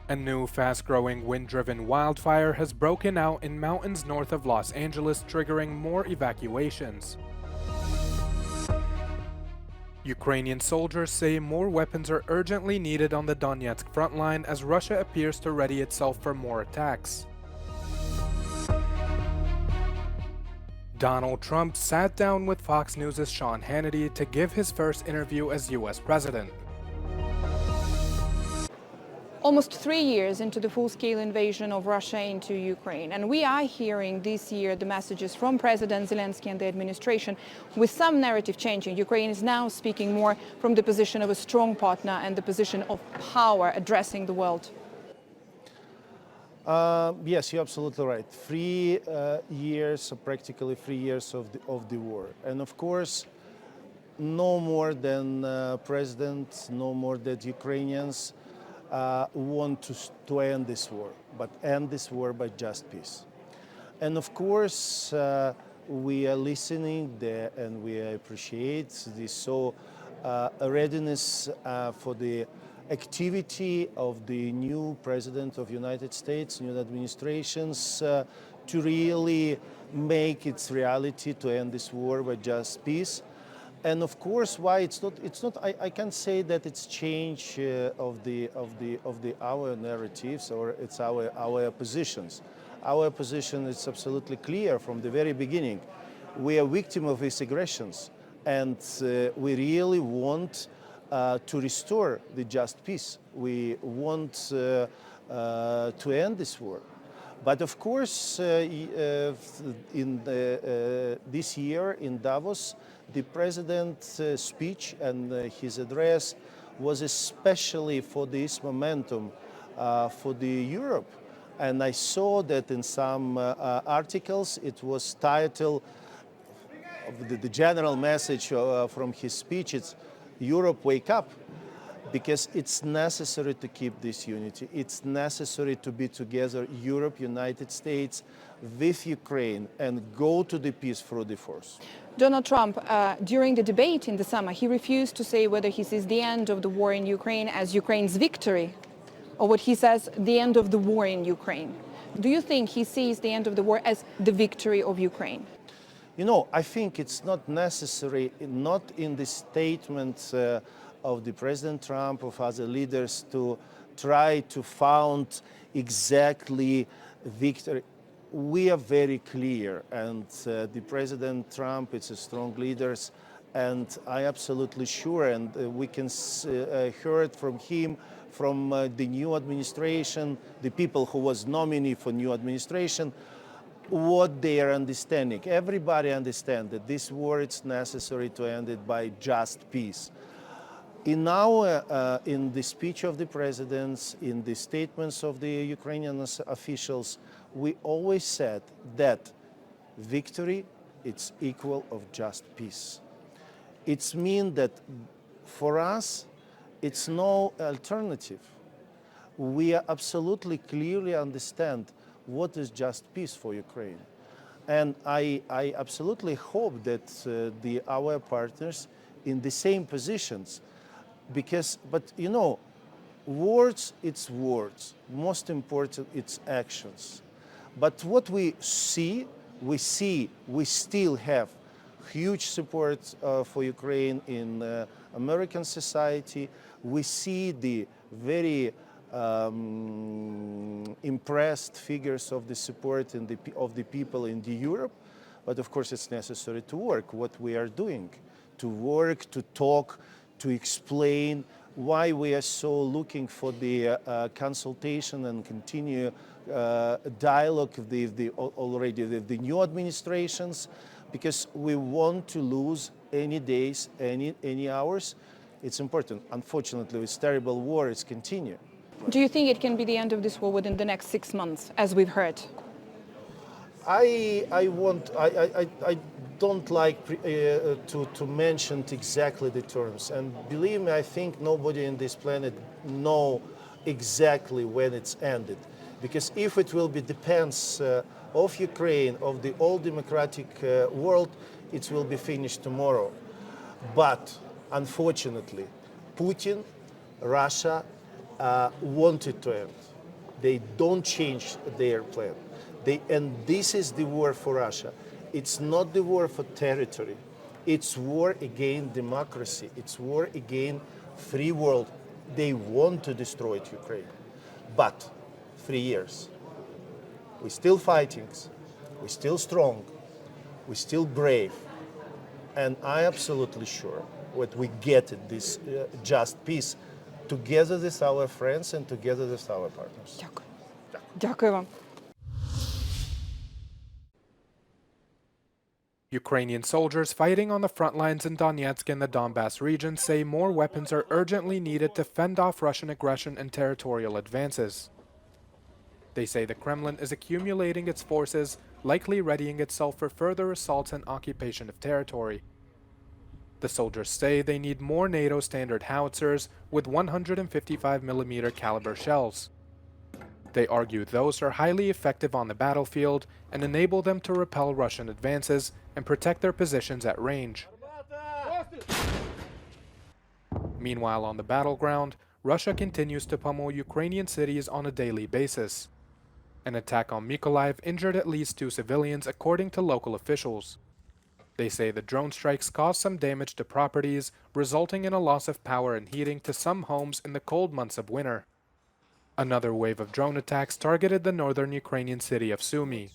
A new fast-growing wind-driven wildfire has broken out in mountains north of Los Angeles, triggering more evacuations. Ukrainian soldiers say more weapons are urgently needed on the Donetsk front line as Russia appears to ready itself for more attacks. Donald Trump sat down with Fox News' Sean Hannity to give his first interview as U.S. president. Almost 3 years into the full-scale invasion of Russia into Ukraine, and we are hearing this year the messages from President Zelensky and the administration with some narrative changing. Ukraine is now speaking more from the position of a strong partner and the position of power addressing the world. Yes, you're absolutely right. 3 years, practically 3 years of the war. And of course, no more than President, no more than Ukrainians want to end this war, but end this war by just peace. And of course, we are listening there and we appreciate this readiness for the activity of the new President of the United States, new administrations, to really make its reality to end this war by just peace. And of course, why it's not. I can't say that it's change of our narratives or it's our positions. Our position is absolutely clear from the very beginning. We are victim of these aggressions, and we really want to restore the just peace. We want to end this war. But of course, in this year in Davos, the president's speech and his address was especially for this momentum for the Europe. And I saw that in some articles it was titled, the general message from his speech, it's Europe, wake up. Because it's necessary to keep this unity. It's necessary to be together, Europe, United States, with Ukraine, and go to the peace through the force. Donald Trump, during the debate in the summer, he refused to say whether he sees the end of the war in Ukraine as Ukraine's victory, or what he says, the end of the war in Ukraine. Do you think he sees the end of the war as the victory of Ukraine? You know, I think it's not necessary, not in the statements of the President Trump, of other leaders, to try to found exactly victory. We are very clear, and the President Trump is a strong leader, and I absolutely sure, and we can heard from him, from the new administration, the people who was nominee for new administration, what they are understanding. Everybody understands that this war is necessary to end it by just peace. In the speech of the presidents, in the statements of the Ukrainian officials, we always said that victory is equal of just peace. It means that for us, it's no alternative. We absolutely clearly understand what is just peace for Ukraine. And I absolutely hope that our partners in the same positions, but you know, words, it's words. Most important, it's actions. But what we still have huge support for Ukraine in American society. We see the very impressed figures of the support of the people in Europe. But of course, it's necessary to work what we are doing, to work, to talk, to explain why we are so looking for the consultation and continue dialogue with the new administrations, because we want to lose any days, any hours. It's important. Unfortunately, this terrible war is continuing. Do you think it can be the end of this war within the next 6 months, as we've heard? I don't like to mention exactly the terms, and believe me, I think nobody in this planet know exactly when it's ended, because if it will be depends of Ukraine, of the old democratic world, it will be finished tomorrow. But unfortunately, Putin, Russia wanted to end. They don't change their plan. And this is the war for Russia. It's not the war for territory. It's war against democracy. It's war against free world. They want to destroy Ukraine. But 3 years. We're still fighting. We're still strong. We're still brave. And I'm absolutely sure that we get it, this just peace together with our friends and together with our partners. Дякую. Дякую вам. Ukrainian soldiers fighting on the front lines in Donetsk and the Donbas region say more weapons are urgently needed to fend off Russian aggression and territorial advances. They say the Kremlin is accumulating its forces, likely readying itself for further assaults and occupation of territory. The soldiers say they need more NATO standard howitzers with 155mm caliber shells. They argue those are highly effective on the battlefield and enable them to repel Russian advances and protect their positions at range. Meanwhile, on the battleground, Russia continues to pummel Ukrainian cities on a daily basis. An attack on Mykolaiv injured at least 2 civilians, according to local officials. They say the drone strikes caused some damage to properties, resulting in a loss of power and heating to some homes in the cold months of winter. Another wave of drone attacks targeted the northern Ukrainian city of Sumy.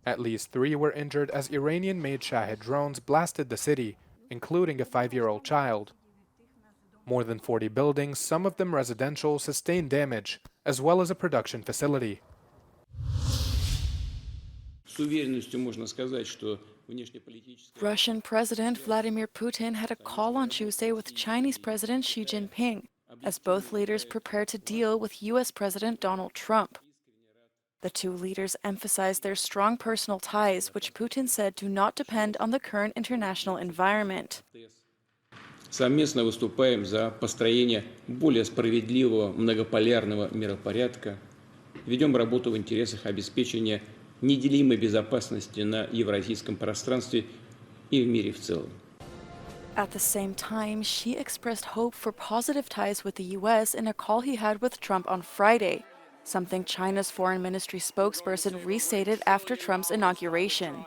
At least 3 were injured as Iranian-made Shahed drones blasted the city, including a 5-year-old child. More than 40 buildings, some of them residential, sustained damage, as well as a production facility. Russian President Vladimir Putin had a call on Tuesday with Chinese President Xi Jinping, as both leaders prepare to deal with U.S. President Donald Trump. The two leaders emphasized their strong personal ties, which Putin said do not depend on the current international environment. Совместно выступаем за построение более справедливого многополярного миропорядка. Ведем работу в интересах обеспечения неделимой безопасности на евразийском пространстве и в мире в целом. At the same time, Xi expressed hope for positive ties with the U.S. in a call he had with Trump on Friday, something China's foreign ministry spokesperson restated after Trump's inauguration.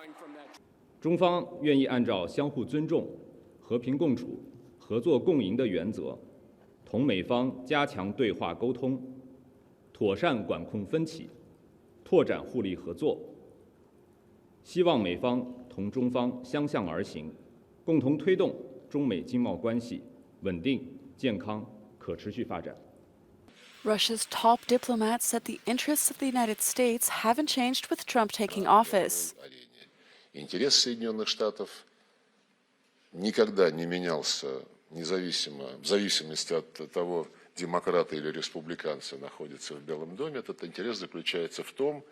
中方愿意按照相互尊重、和平共处、合作共赢的原则，同美方加强对话沟通，妥善管控分歧，拓展互利合作。希望美方同中方相向而行，共同推动中美经贸关系稳定、健康、可持续发展。 Russia's top diplomat said the interests of the United States haven't changed with Trump taking office. Интерес Соединенных Штатов никогда не менялся независимо, в зависимости от того, демократы или республиканцы находятся в Белом доме. Этот интерес заключается в том,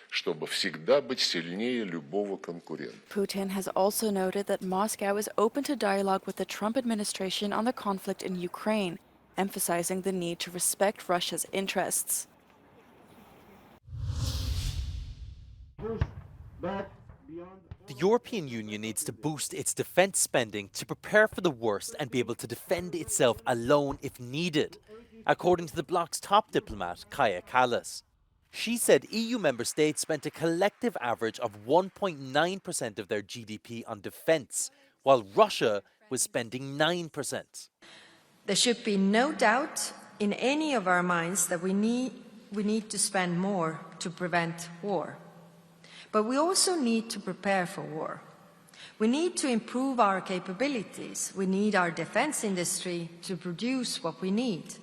чтобы всегда быть сильнее любого конкурента. Putin has also noted that Moscow is open to dialogue with the Trump administration on the conflict in Ukraine, emphasizing the need to respect Russia's interests. The European Union needs to boost its defence spending to prepare for the worst and be able to defend itself alone if needed, according to the bloc's top diplomat, Kaja Kallas. She said EU member states spent a collective average of 1.9% of their GDP on defence, while Russia was spending 9%. There should be no doubt in any of our minds that we need to spend more to prevent war. But we also need to prepare for war. We need to improve our capabilities. We need our defense industry to produce what we need.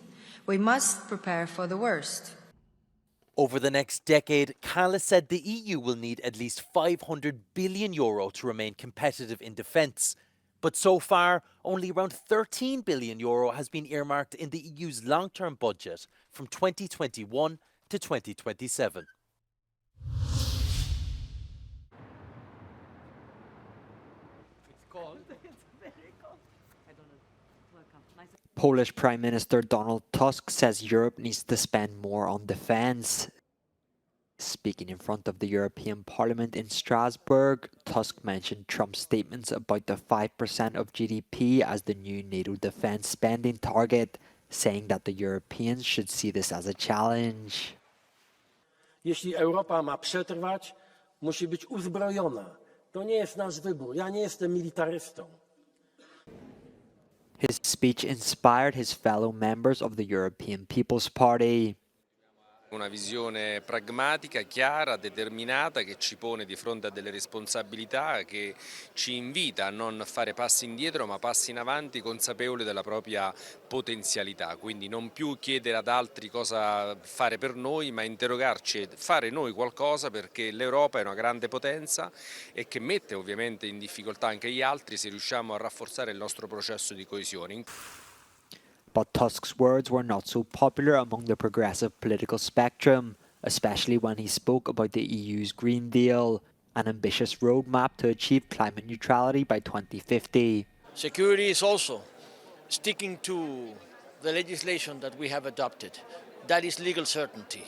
We must prepare for the worst. Over the next decade, Kallas said the EU will need at least €500 billion to remain competitive in defence. But so far, only around €13 billion has been earmarked in the EU's long-term budget from 2021 to 2027. Polish Prime Minister Donald Tusk says Europe needs to spend more on defence. Speaking in front of the European Parliament in Strasbourg, Tusk mentioned Trump's statements about the 5% of GDP as the new NATO defence spending target, saying that the Europeans should see this as a challenge. Jeśli Europa ma przetrwać, musi być uzbrojona. To nie jest nasz wybór. Ja nie jestem militarystą. His speech inspired his fellow members of the European People's Party. Una visione pragmatica, chiara, determinata, che ci pone di fronte a delle responsabilità, che ci invita a non fare passi indietro ma passi in avanti, consapevoli della propria potenzialità. Quindi non più chiedere ad altri cosa fare per noi, ma interrogarci e fare noi qualcosa, perché l'Europa è una grande potenza e che mette ovviamente in difficoltà anche gli altri se riusciamo a rafforzare il nostro processo di coesione. But Tusk's words were not so popular among the progressive political spectrum, especially when he spoke about the EU's Green Deal, an ambitious roadmap to achieve climate neutrality by 2050. Security is also sticking to the legislation that we have adopted. That is legal certainty,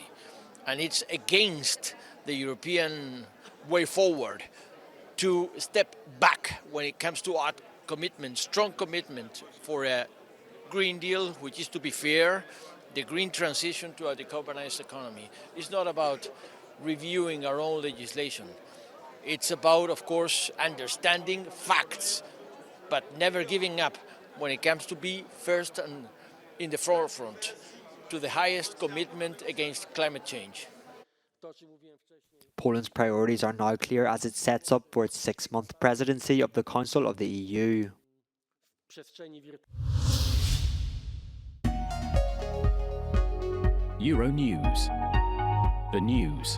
and it's against the European way forward to step back when it comes to our commitment, strong commitment for a Green Deal, which is to be fair, the green transition to a decarbonized economy. It's not about reviewing our own legislation. It's about, of course, understanding facts, but never giving up when it comes to be first and in the forefront to the highest commitment against climate change. Poland's priorities are now clear as it sets up for its 6-month presidency of the Council of the EU. Euronews. The news.